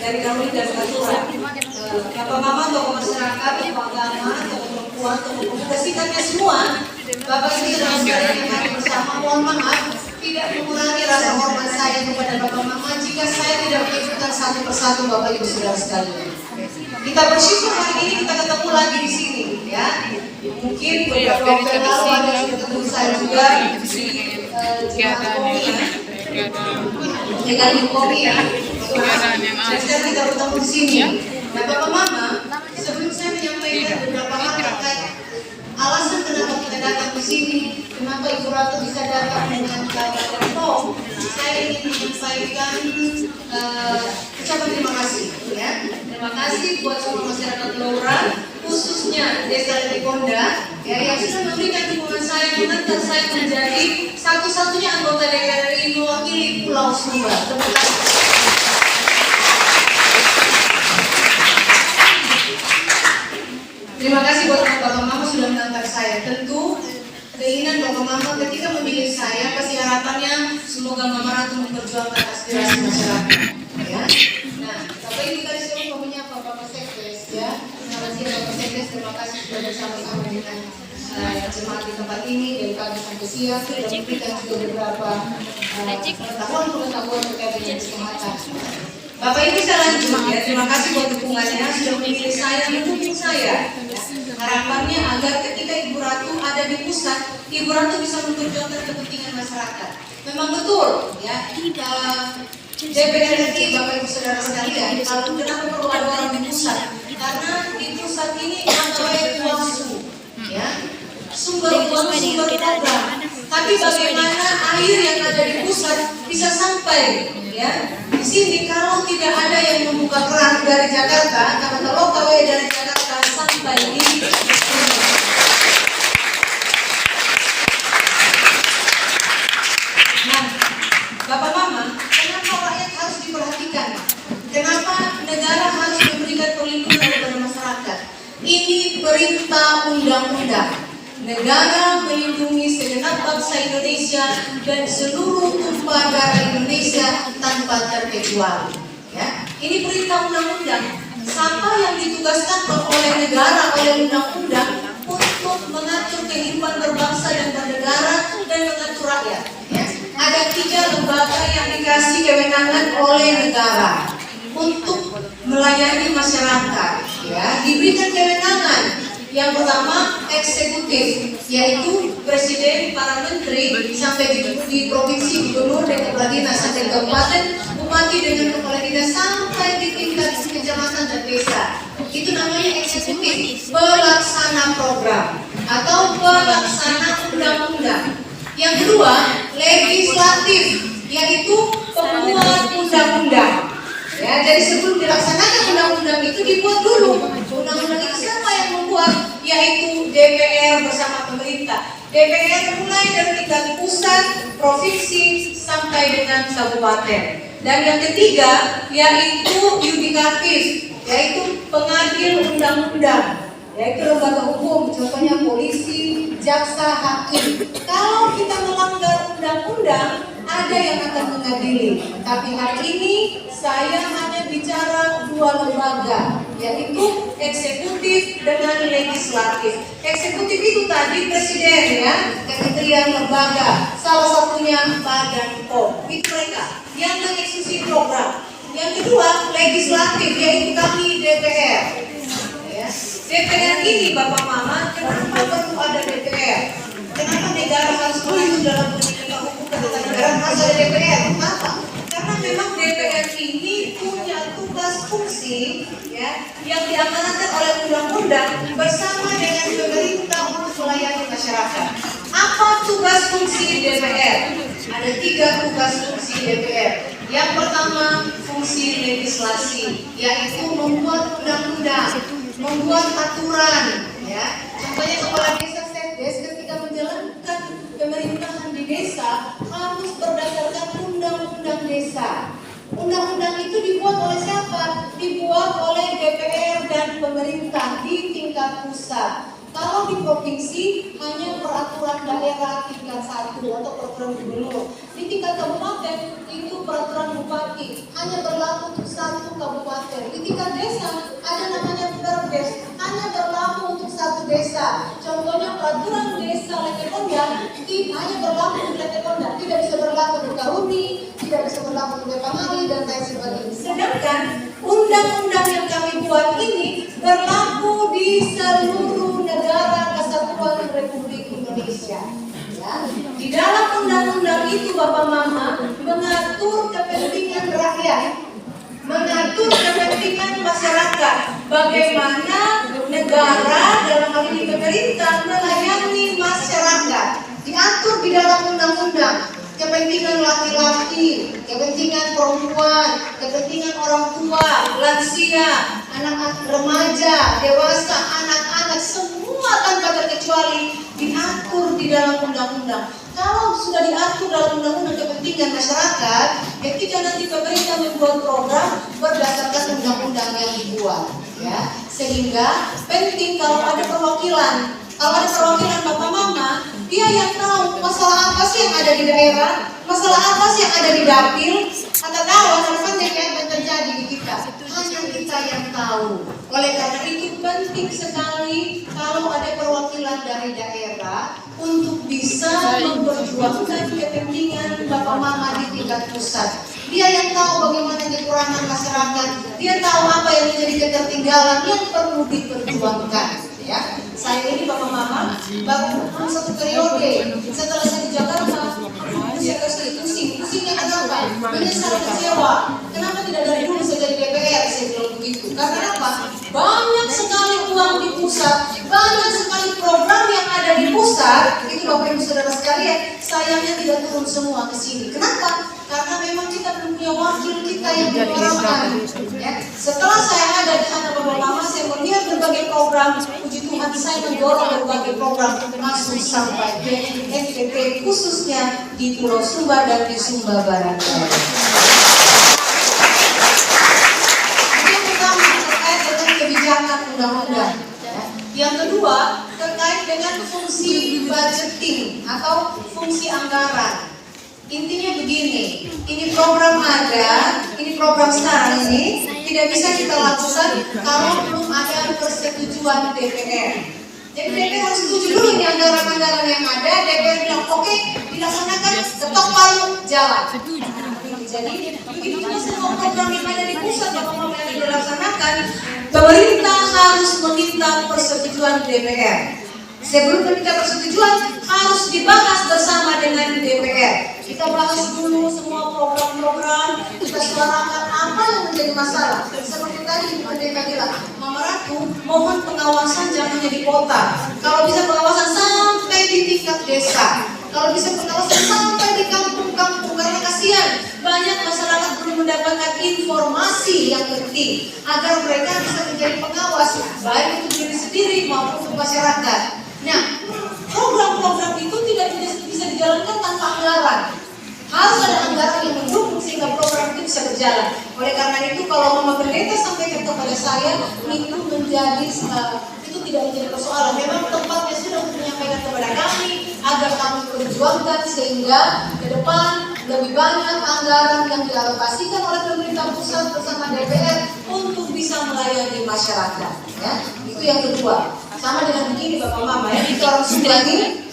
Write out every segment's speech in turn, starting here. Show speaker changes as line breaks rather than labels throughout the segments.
dari kami dan Natura, Bapak Mama, tokoh masyarakat, tokoh agama, tokoh perempuan, tokoh pemuda, sikapnya semua, Bapak Ibu dalam sekalian yang hari bersama, mohon maaf tidak mengurangi rasa hormat saya kepada Bapak Mama jika saya tidak menyebutkan satu persatu Bapak Ibu saudara sekalian. Kita bersyukur hari ini kita ketemu lagi di sini, ya. Mungkin beberapa waktu yang lalu ada ketemu saya juga di Jemaat Komi, dengan Komi, ya. Dan sekarang kita bertemu di sini. Nah, Bapak Mama, sebelum saya menyampaikan beberapa hal terkait alasan kenapa kita datang di sini, kenapa Ibu Ratu bisa datang dengan Bapak Tom, saya ingin menyampaikan ucapan terima kasih, ya. Terima kasih buat seluruh masyarakat Laura, khususnya Desa Letiponda, ya, yang sudah memberikan dukungan saya mengantar saya menjadi satu-satunya anggota DPR RI mewakili Pulau Sumba. Terima kasih. Terima kasih buat Bapak Mama sudah mengantar saya. Tentu keinginan Bapak Mama ketika memilih saya pasti harapannya semoga Mama Ratu memperjuangkan aspirasi masyarakat. Ya. Nah, Bapak ini tadi saya mau menyapa Bapak Sekdes, ya. Selamat siang Bapak Sekdes, terima kasih sudah bersama-sama dengan jemaat di tempat ini dari pagi sampai siang sudah memberikan juga beberapa pengetahuan terkait dengan kesehatan. Bapak Ibu saya lanjut, ya. Terima kasih buat dukungannya sudah memilih saya, mendukung saya. Harapannya agar ketika Ibu Ratu ada di pusat, Ibu Ratu bisa memperjuangkan kepentingan masyarakat. Memang betul, ya. DPR RI, Bapak Ibu saudara sekalian, kalau kenapa perlu ada orang di pusat? Karena di pusat ini ada kuasu, ya. Sumber uang, sumber program. Tapi bagaimana air yang ada di pusat bisa sampai, ya. Di sini kalau tidak ada yang membuka keran dari Jakarta, karena lokal dari Jakarta sampai di nah, Bapak Mama, kenapa rakyat harus diperhatikan? Kenapa negara harus memberikan perlindungan kepada masyarakat? Ini perintah undang-undang. Negara melindungi segenap bangsa Indonesia dan seluruh tumpah darah Indonesia tanpa terkecuali. Ya, ini perintah undang-undang. Siapa yang ditugaskan oleh negara oleh undang-undang untuk mengatur kehidupan berbangsa dan bernegara dan mengatur rakyat. Ya. dikasih kewenangan oleh negara untuk melayani masyarakat, ya, diberikan kewenangan. Yang pertama eksekutif, yaitu presiden, para menteri, sampai di provinsi, gubernur, dan kepala dinas, sampai kabupaten, bupati dengan kepala dinas, sampai di tingkat kecamatan dan desa. Itu namanya eksekutif, pelaksana program atau pelaksana undang-undang. Yang kedua, legislatif, yaitu pembuat undang-undang. Ya, dari sebelum dilaksanakan undang-undang itu dibuat dulu. Undang-undang itu siapa yang membuat? Yaitu DPR bersama pemerintah. DPR mulai dari tingkat pusat, provinsi, sampai dengan kabupaten. Dan yang ketiga, yaitu yudikatif, yaitu pengadil undang-undang, yaitu lembaga hukum, contohnya polisi, jaksa, hakim. Kalau kita melanggar undang-undang, ada yang akan mengadili. Tapi hari ini saya hanya bicara dua lembaga, yaitu eksekutif dengan legislatif. Eksekutif itu tadi presiden, ya, kementerian, lembaga, salah satunya Badan POM. Itu mereka yang mengeksekusi program. Yang kedua, legislatif, yaitu kami DPR. Ya. DPR ini Bapak Mama, kenapa perlu ada DPR? Kenapa negara harus mengatur dalam pendidikan hukum ketatanegaraan harus ada DPR? Kenapa? Karena memang DPR ini punya tugas fungsi, ya, yang diamanatkan oleh undang-undang bersama dengan pemerintah untuk melayani masyarakat. Apa tugas fungsi DPR? Ada 3 tugas fungsi DPR. Yang pertama, fungsi legislasi, yaitu membuat undang-undang, membuat aturan, ya. Contohnya kepala desa Setdes ketika menjalankan pemerintahan di desa harus berdasarkan undang-undang desa. Undang-undang itu dibuat oleh siapa? Dibuat oleh DPR dan pemerintah di tingkat pusat. Kalau di provinsi hanya peraturan daerah tingkat 1 atau peraturan gubernur. Di tingkat kabupaten itu peraturan bupati, hanya berlaku untuk 1 kabupaten. Di tingkat desa ada namanya Perdes, hanya berlaku untuk 1 desa. Contohnya peraturan desa Letekonda hanya berlaku untuk Letekonda, tidak bisa berlaku di Karuni, tidak bisa berlaku di Pamali, dan lain sebagainya. Sedangkan undang-undang yang kami buat ini berlaku di seluruh negara kesatuan Republik Indonesia. Ya. Di dalam undang-undang itu Bapak Mama mengatur kepentingan rakyat, mengatur kepentingan masyarakat, bagaimana negara dalam hal ini pemerintah melayani masyarakat. Diatur di dalam undang-undang kepentingan laki-laki, kepentingan perempuan, kepentingan orang tua, lansia, anak-anak remaja, dewasa, anak-anak, semua tanpa terkecuali diatur di dalam undang-undang. Kalau sudah diatur dalam undang-undang kepentingan masyarakat, ketika nanti pemerintah membuat program berdasarkan undang-undang yang dibuat, ya. Sehingga penting kalau ada perwakilan. Kalau ada perwakilan Bapak Mama, dia yang tahu masalah apa sih yang ada di daerah, masalah apa sih yang ada di dapil, atau tahu apa yang terjadi di kita. Hanya kita yang tahu. Oleh karena itu penting sekali kalau ada perwakilan dari daerah untuk bisa memperjuangkan kepentingan Bapak Mama di tingkat pusat. Dia yang tahu bagaimana kekurangan masyarakat, dia tahu apa yang menjadi ketertinggalan yang perlu diperjuangkan. Ya, saya ini Bapak Mama baru 1 periode. Setelah saya di Jakarta, saya pusingnya kenapa? Menyesal, kecewa. Kenapa tidak dari dulu saya jadi DPR? Saya bilang begitu. Karena apa? Banyak sekali uang di pusat, banyak sekali program yang ada di pusat. Itu Bapak Ibu Saudara sekalian, sayangnya tidak turun semua ke sini. Kenapa? Karena memang kita belum punya wakil kita yang diperlukan. Ya. Setelah saya ada di sana Bapak Mama, saya melihat berbagai program. Puji Tuhan, saya mendorong berbagai program masuk sampai ke NTT, khususnya di Pulau Sumba dan di Sumba Barat. Yang pertama terkait dengan kebijakan undang-undang. Yang kedua terkait dengan fungsi budgeting atau fungsi anggaran. Intinya begini, ini program ada, ini program sekarang ini tidak bisa kita lakukan kalau belum ada persetujuan DPR. Jadi DPR harus setuju dulu ini anggaran-anggaran yang ada. DPR bilang oke, dilaksanakan, ketok palu, jalan. Jadi begitu juga semua program yang ada di pusat Bapak yang dilaksanakan, pemerintah harus meminta persetujuan DPR. Sebelum meminta persetujuan harus dibahas bersama dengan DPR. Kita bahas dulu semua program-program, kita suarakan apa yang menjadi masalah. Seperti tadi Merdeka bilang, Mama Ratu mohon pengawasan jangan hanya di kota. Kalau bisa pengawasan sampai di tingkat desa. Kalau bisa pengawasan sampai di kampung-kampung, karena kasihan banyak masyarakat belum mendapatkan informasi yang penting agar mereka bisa menjadi pengawas baik untuk diri sendiri maupun untuk masyarakat. Nah, program-program itu tidak bisa dijalankan tanpa anggaran. Harus ada anggaran yang mendukung sehingga program itu bisa berjalan. Oleh karena itu, kalau Mama Pendeta sampaikan kepada saya, itu menjadi itu tidak menjadi persoalan. Memang tempatnya sudah menyampaikan kepada kami agar kami perjuangkan sehingga ke depan lebih banyak anggaran yang dialokasikan oleh pemerintah pusat bersama DPR untuk bisa melayani masyarakat. Ya, itu yang kedua. Sama dengan begini Bapak Mama ya, kita orang Sunda ini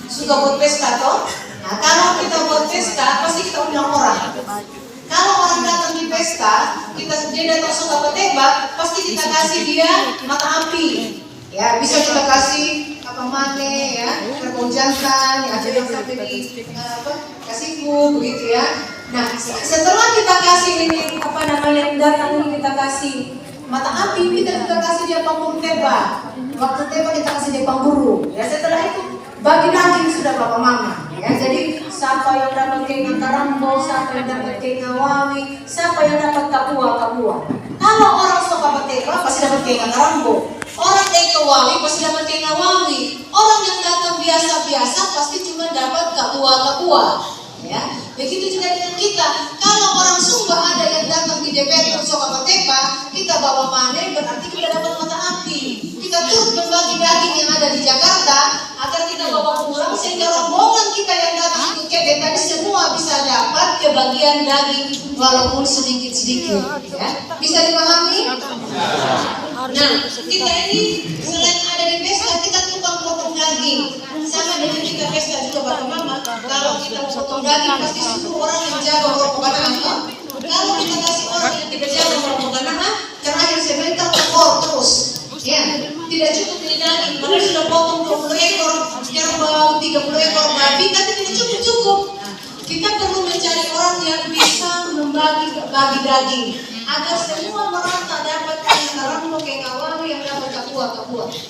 suka buat pesta toh. Nah, kalau kita buat pesta pasti kita undang orang. Kalau orang datang di pesta, dia datang suka tembak, pasti kita kasih dia mata api. Ya, bisa kita kasih apa mane ya, kerbau jantan, ya, ada yang sampai di kasihku begitu ya. Nah, setelah kita kasih ini apa namanya yang datang ini kita kasih mata api, kita kasih dia panggung tembak. Waktu tembak kita kasih dia panggung. Ya, setelah itu bagi daging sudah Bapak Mama. Ya, jadi siapa yang dapat kenga karambo, siapa yang dapat kenga wawi, siapa yang dapat kapua. Kalau orang suka tembak pasti dapat kenga karambo. Orang tega wawi pasti dapat kenga wawi. Orang yang datang biasa-biasa pasti cuma dapat kapua. Ya, begitu juga dengan kita. Kalau orang Sumba ada yang datang di DPR untuk suka tembak, kita bawa panen berarti kita dapat mata api. Kita turut berbagi daging yang ada di Jakarta agar kita bawa pulang sehingga rombongan kita yang datang ikut KD tadi semua bisa dapat kebagian daging walaupun sedikit-sedikit. Ya, bisa dipahami? Nah, kita ini selain ada di pesta kita tukang potong daging. Sama dengan kita pesta juga Bapak Mama. Kalau kita potong daging pasti suruh orang yang jaga merokok anak. Kalau kita kasih orang yang tidak jaga merokok anak, terakhir sebentar tekor terus. Ya, tidak cukup beli daging. Padahal sudah potong 20 ekor, sekarang bawa 30 ekor babi, tapi tidak cukup. Kita perlu mencari orang yang bisa membagi daging agar semua merata dapat karena kayak kawan yang dapat kapua.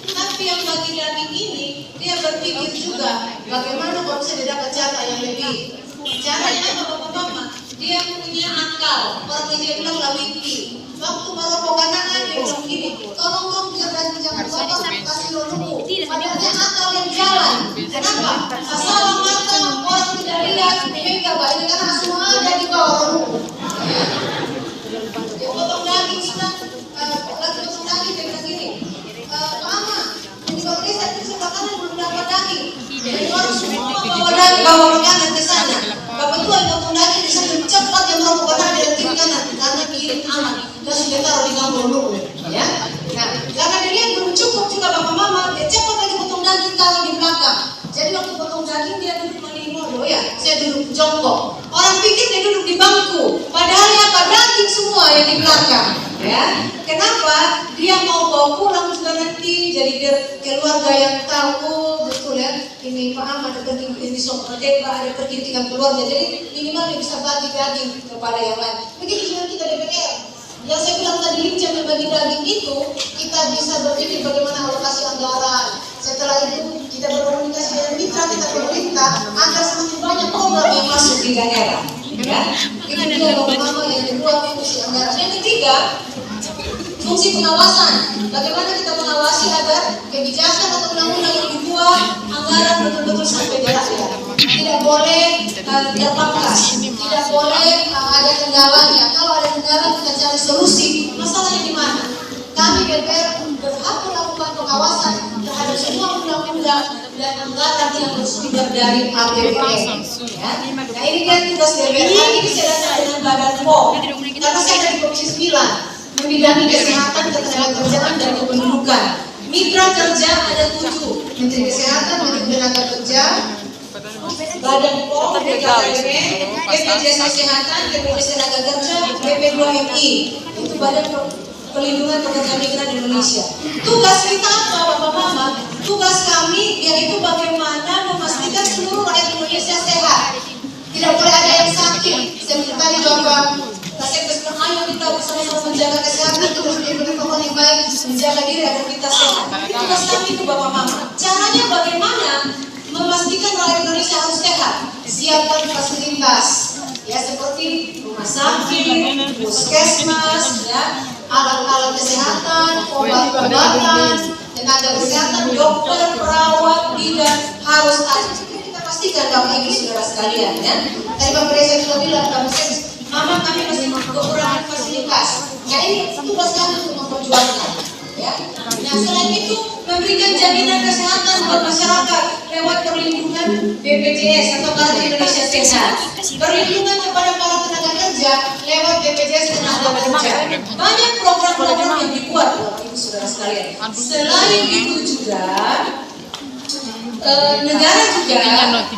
Tapi yang bagi daging ini dia berpikir juga bagaimana kalau bisa dia dapat jatah yang lebih. Caranya apa Bapak Mama? Dia punya akal. Orang dia bilang lawiki. Waktu merokok kanan dia bilang gini, tolong dong biar daging jangan Bapak kasih luluku. Padahal dia akal yang jalan. Kenapa? Asal mata orang tidak lihat mereka baik karena semua ada di bawah luluku. Dia potong daging sudah, lagi potong daging dia bilang gini, Mama, di bawah desa itu makanan belum dapat daging. Jadi orang semua bawa makanan ke sana. Bapak tua yang potong daging bisa cepat yang merokok kanan dari kiri kanan karena kiri aman. Dan sudah taruh di kampung dulu, ya. Nah, karena dia lihat belum cukup juga Bapak Mama, dia cepat lagi potong daging taruh di belakang. Jadi waktu potong daging dia duduk meninggal, ya, saya duduk jongkok. Orang pikir dia duduk di bangku, padahal ya daging semua yang di belakang, ya. Kenapa? Dia mau bawa pulang juga nanti, jadi dia keluarga yang tahu betul ya. Ini Pak Ahmad ada pergi di Sop Merdeka, ada pergi tinggal keluarga, jadi minimal dia bisa bagi daging kepada yang lain. Begitu juga kita DPR. Yang saya bilang tadi lincah membagi daging itu, kita bisa berpikir bagaimana alokasi anggaran. Setelah itu kita berkomunikasi dengan mitra kita pemerintah agar semakin banyak program yang masuk di daerah. Ya, itu dia Bapak Mama yang kedua fungsi anggaran. Yang ketiga, fungsi pengawasan. Bagaimana kita mengawasi agar kebijakan atau undang-undang yang dibuat anggaran betul-betul sampai di rakyat. Tidak boleh terpangkas, tidak boleh ada kendalanya. Kalau ada kendala kita cari solusi. Masalahnya di mana? Kami DPR berhak melakukan pengawasan terhadap semua undang-undang dan anggaran yang bersumber dari APBN. Ya. Nah, ini kan tugas DPR. Hari ini saya datang dengan Badan POM karena saya dari Komisi 9 membidangi kesehatan, ketenagakerjaan dan kependudukan. Mitra kerja ada 7, Menteri Kesehatan, Menteri Tenaga Kerja, Badan POM, BKKBN, BPJS Kesehatan, BPJS Tenaga Kerja, BP2MI. Itu Badan Pelindungan Pekerja Migran Indonesia. Tugas kita apa, Bapak Mama? Tugas kami yaitu bagaimana memastikan seluruh rakyat Indonesia sehat. Tidak boleh ada yang sakit. Seperti tadi Bapak Kasih bilang, ayo kita bersama-sama menjaga kesehatan, terus protokol yang baik, menjaga diri agar kita sehat. Itu tugas kami itu Bapak Mama. Caranya bagaimana memastikan rakyat Indonesia harus sehat? Siapkan fasilitas, ya seperti rumah sakit, puskesmas, ya, alat-alat kesehatan, obat-obatan, tenaga kesehatan, dokter, perawat, bidan harus ada. Kita pastikan Bapak Ibu saudara sekalian, ya. Tadi Pak Presiden sudah bilang, Mama kami masih kekurangan fasilitas. Ya ini tugas kami untuk memperjuangkan. Ya. Nah selain itu memberikan jaminan kesehatan buat masyarakat lewat perlindungan BPJS atau Kartu Indonesia Sehat. Perlindungan kepada para tenaga kerja lewat BPJS Tenaga Kerja. Banyak program-program yang dibuat Bapak Ibu saudara sekalian. Selain itu juga negara juga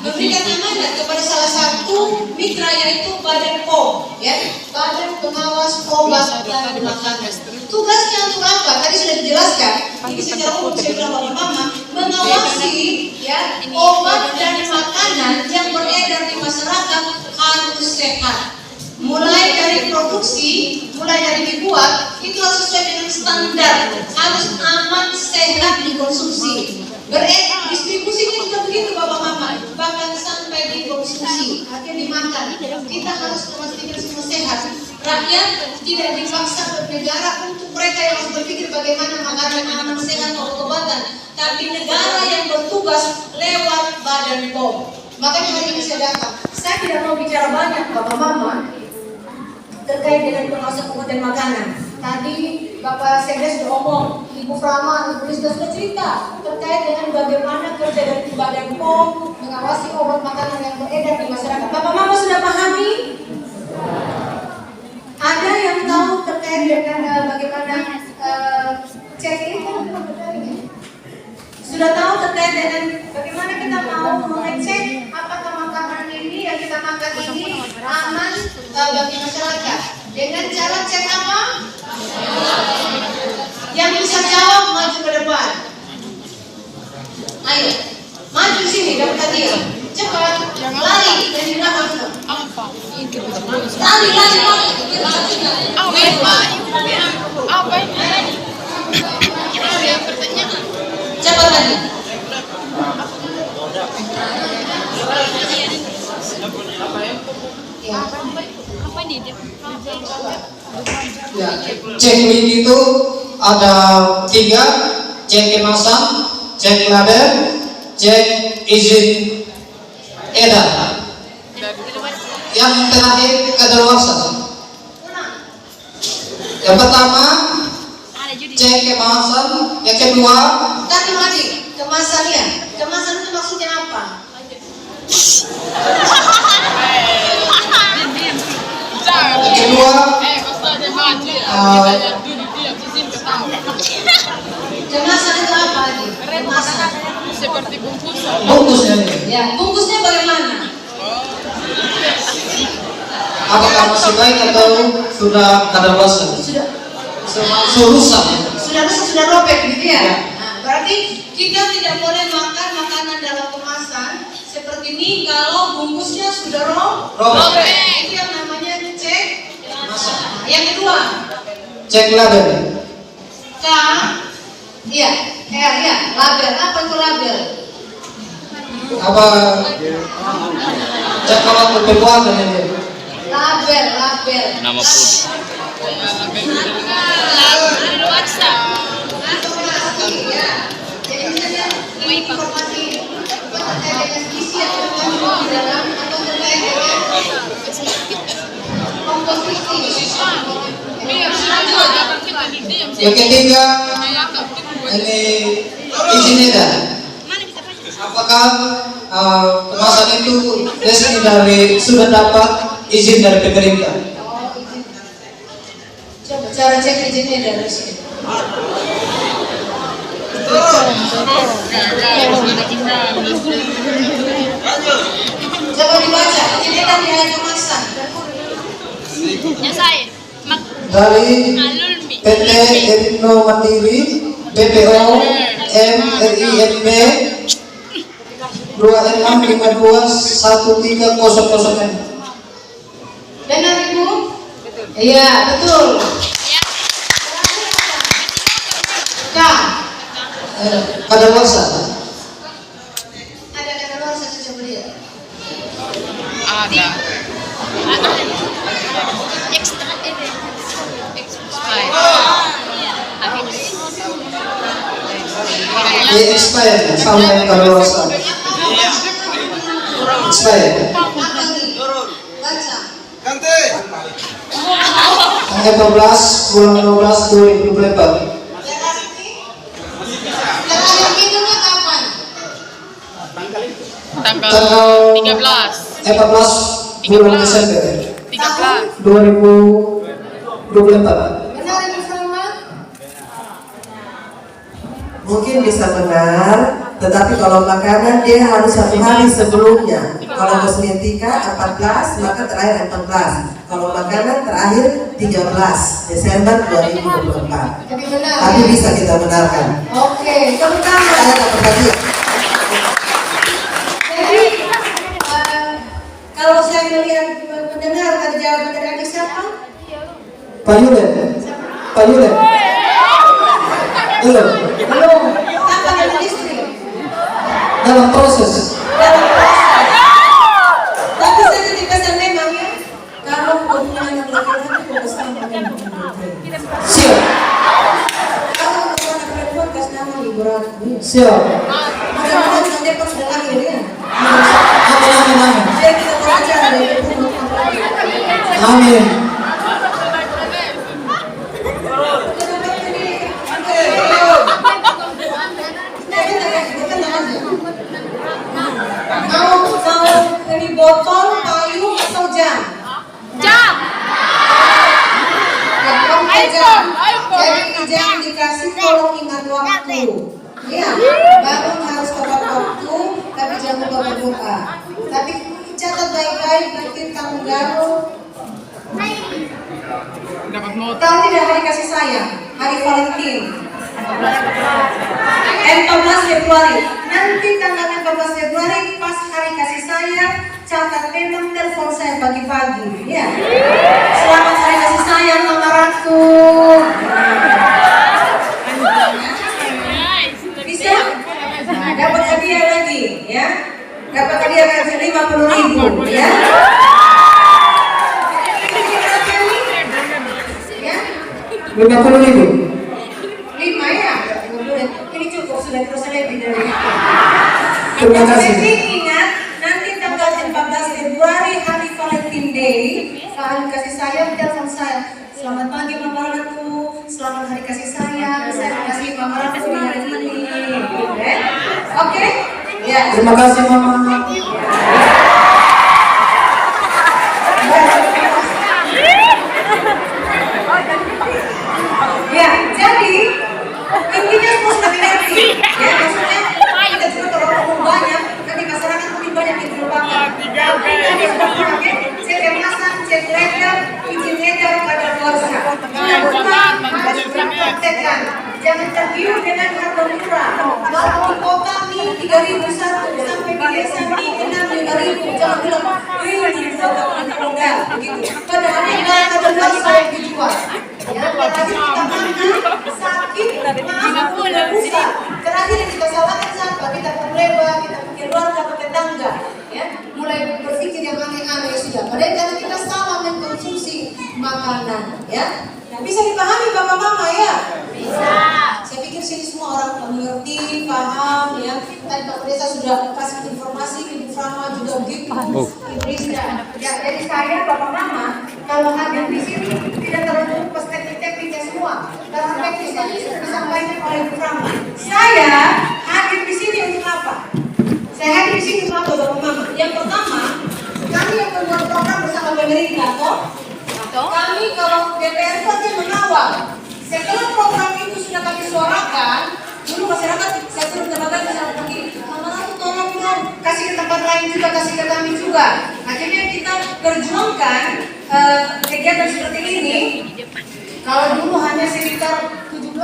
memberikan amanat kepada salah satu mitra yaitu Badan POM, ya, Badan Pengawas Obat dan Makanan. Tugasnya untuk apa? Tadi sudah dijelaskan. Ini secara umum saya bilang Bapak Mama mengawasi, ya, obat dan makanan yang beredar di masyarakat harus sehat. Mulai dari produksi, mulai dari dibuat itu harus sesuai dengan standar, harus aman, sehat dikonsumsi. Distribusinya juga begitu Bapak Mama, bahkan sampai dikonsumsi, artinya dimakan. Kita harus memastikan semua sehat. Rakyat tidak dipaksa oleh negara untuk mereka yang harus berpikir bagaimana makanan aman, sehat, obat-obatan, tapi negara yang bertugas lewat Badan POM. Makanya hari ini saya datang. Saya tidak mau bicara banyak Bapak Mama terkait dengan pengawasan obat dan makanan. Tadi Bapak Sekda sudah ngomong, Ibu Frama, Ibu Rizda sudah cerita terkait dengan bagaimana kerja dari Badan POM mengawasi obat makanan yang beredar di masyarakat. Bapak Mama sudah pahami? Ada yang tahu terkait dengan bagaimana cek ini? Sudah tahu terkait dengan bagaimana kita mau mengecek apakah makanan ini yang kita makan ini aman bagi masyarakat? Dengan cara cek apa? Yang bisa jawab maju ke depan. Ayo, maju sini dapat hadiah. Cepat, lari dan di belakang. Lari. Cepat lagi.
Ya, checklist itu ada 3: cek kemasan, cek label, cek izin edar. Yang terakhir kadaluarsa. Yang pertama cek kemasan, yang kedua
tadi lagi kemasannya. Kemasan itu maksudnya apa?
yang kedua
Kemasan itu apa lagi? Kemasan.
Seperti bungkusan.
bungkusnya ini.
Ya, bungkusnya bagaimana?
Apakah masih baik atau sudah kadaluarsa?
Sudah
Rusak.
sudah robek gitu ya. Nah, berarti kita tidak boleh makan makanan dalam kemasan seperti ini kalau bungkusnya sudah robek. Itu yang namanya cek kemasan. Yang kedua,
Cek label.
iya, label. Apa itu label?
Apa cek kalau pembuatan ini?
Label.
Nama produk.
Ya. Jadi misalnya ini informasi terkait dengan gizi yang terkandung di dalam atau terkait dengan komposisi.
Yang ketiga ini izin edar. Apakah kemasan itu resmi dari sudah dapat izin dari pemerintah?
Coba cara cek izinnya dari sini. Coba dibaca, ini kan di hari kemasan.
Ya saya.
Dari PT Erino Mandiri BPO MRINB 26521300M.
Benar Ibu? Iya, betul. Kak,
Kadaluarsa.
ada kata luar saya coba lihat.
Ada. Extra ini. Expired.
Di expired sama yang kadaluarsa. Expired.
Apa nih? Baca.
Tanggal 14 bulan 12 2024.
Terakhir minumnya kapan?
Tanggal
Tanggal
13.
14 bulan Desember
13.
2024.
Benar Ibu Salma?
Mungkin bisa benar, tetapi kalau makanan dia harus 1 hari sebelumnya. Kalau kosmetika 14, maka terakhir 14. Kalau makanan terakhir 13 Desember 2024.
Jadi benar.
Tapi bisa kita benarkan.
Oke, terutama.
Saya tak perhatian.
Jadi kalau saya melihat mendengar tadi jawaban dari adik siapa?
Pak Yulen. Pak Yulen. Belum.
Belum. Apa dengan istri?
Dalam proses.
Dalam proses. Tapi saya titip pesan memang ya. Kalau hubungan yang laki-laki fokus sama dengan
Siap.
kalau hubungan yang perempuan kasih nama liburan.
Siap.
Mudah-mudahan nanti pas sudah lahir ya.
Amin.
Saya kita belajar dari ibu.
Amin.
Mau ini botol, payung atau jam?
Jam.
Jam. Jadi jam dikasih kalau ingat waktu. Iya, bangun harus tepat waktu, tapi jangan lupa berdoa. Tapi catat baik-baik nanti tanggung jawab.
Dapat motor.
Tahu tidak hari kasih sayang, hari Valentine. 14 Februari. Nanti tanggal 14 Februari pas hari kasih sayang, catat memang telepon saya pagi-pagi. Ya. Selamat hari kasih sayang Mama Ratu. Bisa? Nah, dapat hadiah lagi, ya. Dapat hadiah lagi 50.000, ya. Ya.
50.000.
5 ya. Ini cukup sudah terus lebih dari itu.
Terima kasih.
Tapi ingat nanti tanggal 14 Februari hari Valentine Day, hari kasih sayang telepon saya. Selamat pagi Mama Ratu, selamat hari kasih sayang. Saya kasih Mama Ratu di hari ini. Oke? Ya.
Terima kasih Mama.
Ya, jadi intinya semua sudah mengerti. Ya, maksudnya kita juga kalau ngomong banyak, nanti masyarakat mungkin banyak yang terlupakan. Tapi tadi sudah pakai cek kemasan, cek letter, izin edar pada luarsa. Harus praktekkan. Jangan tergiur dengan harga murah. Kalau di kota nih 3.001 sampai di desa nih 6.000. Jangan bilang, ini kota enggak begitu. Padahal yang ada luarsa yang dijual. Ya, terakhir kita makan, sakit, maaf, tidak bisa. Terakhir yang kita salahkan siapa? Kita peleba, kita keluarga, tetangga. Ya, mulai berpikir yang aneh-aneh sudah. Padahal karena kita salah mengkonsumsi makanan. Ya, nah, bisa dipahami bapak mama ya? Bisa. Saya pikir sini semua orang mengerti, paham ya. Tadi Pak Desa sudah kasih informasi, Ibu Frama juga begitu. Ibu Rizka. Ya, jadi saya bapak mama kalau hadir di sini tidak terlalu teknik-tekniknya semua. Karena teknisnya sudah disampaikan oleh Ibu Frama. Saya hadir di sini untuk apa? Saya hadir di sini untuk apa bapak mama? Yang pertama, kami yang membuat program bersama pemerintah toh. Kami kalau DPR itu akan mengawal. Setelah program itu sudah kami suarakan, dulu masyarakat saya suruh tenaga misalnya begini, Mama Ratu tolong kasih ke tempat lain juga, kasih ke kami juga. Akhirnya kita perjuangkan kegiatan seperti ini. Kalau dulu hanya sekitar 17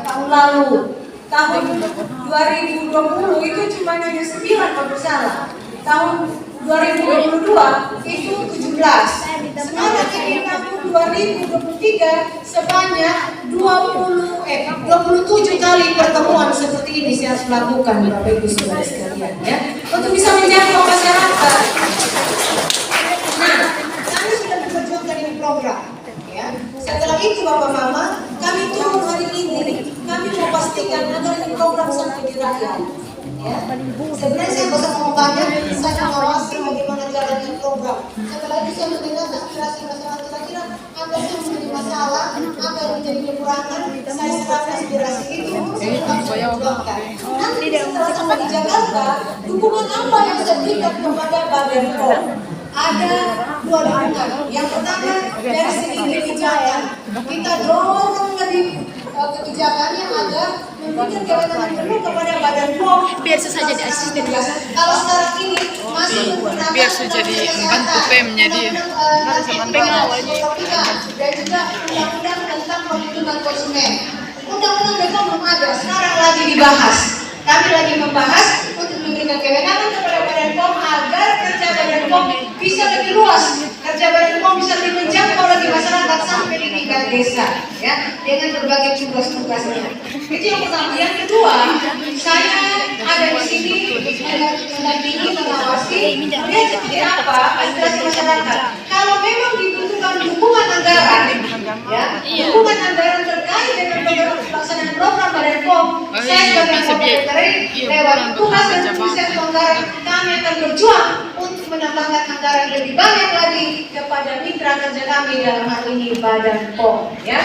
tahun lalu, tahun 2020 itu cuma hanya 9 kalau bersalah. Tahun 2022 itu 17. Sekarang ini tahun 2023 sebanyak 27 kali pertemuan seperti ini saya harus lakukan, Bapak Ibu Saudara sekalian, ya, untuk bisa menjangkau masyarakat. Nah, kami sudah memperjuangkan ini program. Ya. Setelah itu Bapak Mama, kami turun hari ini, kami mau pastikan agar ini program sampai di rakyat. Ya. Sebenarnya saya bosan ngomong banyak, saya mengawasi bagaimana jalannya program. Setelah itu saya mendengar aspirasi masyarakat, kira-kira apa yang menjadi masalah, apa yang menjadi kekurangan, saya serap aspirasi itu, saya akan perjuangkan. Nanti setelah sampai di Jakarta, dukungan apa yang saya berikan kepada Badan POM? Ada dua dukungan. Yang pertama dari segi kebijakan, kita dorong lebih kebijakannya agar memberikan kewenangan penuh kepada Badan POM.
Biar saja jadi asisten.
Kalau sekarang ini masih menggunakan
Biar jadi membantu PEM-nya dia.
pengawalnya dan juga undang-undang tentang perlindungan konsumen. Undang-undang BPOM belum ada, sekarang lagi dibahas. Kami lagi membahas untuk memberikan kewenangan kepada Badan POM agar kerja Badan POM bisa lebih luas, kerja Badan POM bisa lebih menjangkau lagi masyarakat sampai di tingkat desa, ya, dengan berbagai tugas-tugasnya. Itu yang pertama. Yang kedua, saya ada di sini mendampingi, mengawasi, melihat seperti apa aspirasi masyarakat. Kalau memang dibutuhkan dukungan anggaran, ya, dukungan anggaran terkait dengan pelaksanaan program Badan POM, saya sebagai anggota DPR lewat tugas dan fungsi anggaran, kami akan berjuang untuk menambahkan anggaran lebih banyak lagi kepada mitra kerja kami dalam hal ini Badan POM, ya.